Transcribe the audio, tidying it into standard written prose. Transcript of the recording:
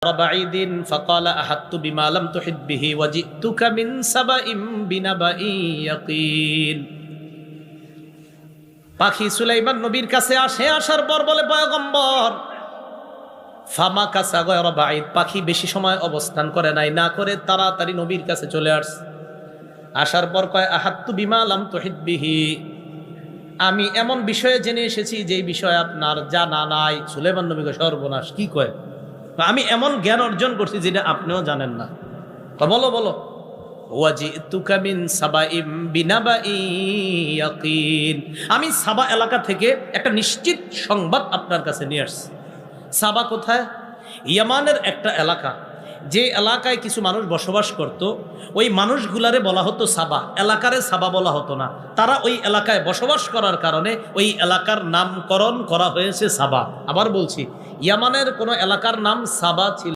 بعيد فقال أحطت بما لم تحط به وجئتك من سبأ بنبأ يقين। পাখি সুলাইমান নবীর কাছে আসে, আসার পর বলে পয়গম্বর ফামা কাসা গায়রা বাঈদ, পাখি বেশি সময় অবস্থান করে নাই, না করে তাড়াতাড়ি নবীর কাছে চলে আসছে। আসার পর কয় আহাত্তু বিমা লাম তুহিত বিহি, আমি এমন বিষয়ে জেনে এসেছি যেই বিষয়ে আপনার জানা নাই। সুলাইমান নবী কয় সর্বনাশ, কি কয়? আমি এমন জ্ঞান অর্জন করছি যেটা আপনিও জানেন না। বলো বলো। ওয়াজিতুকা মিন সাবাইম বিনাবাই ইয়াকিন, আমি সাবা এলাকা থেকে একটা নিশ্চিত সংবাদ আপনার কাছে নিয়ে আসছি। সাবা কোথায়? ইয়ামানের একটা এলাকা, যে এলাকায় কিছু মানুষ বসবাস করত, ওই মানুষগুলারে বলা হতো সাবা, এলাকারে সাবা বলা হতো না। তারা ওই এলাকায় বসবাস করার কারণে ওই এলাকার নামকরণ করা হয়েছে সাবা। আবার বলছি, ইয়ামানের কোনো এলাকার নাম সাবা ছিল।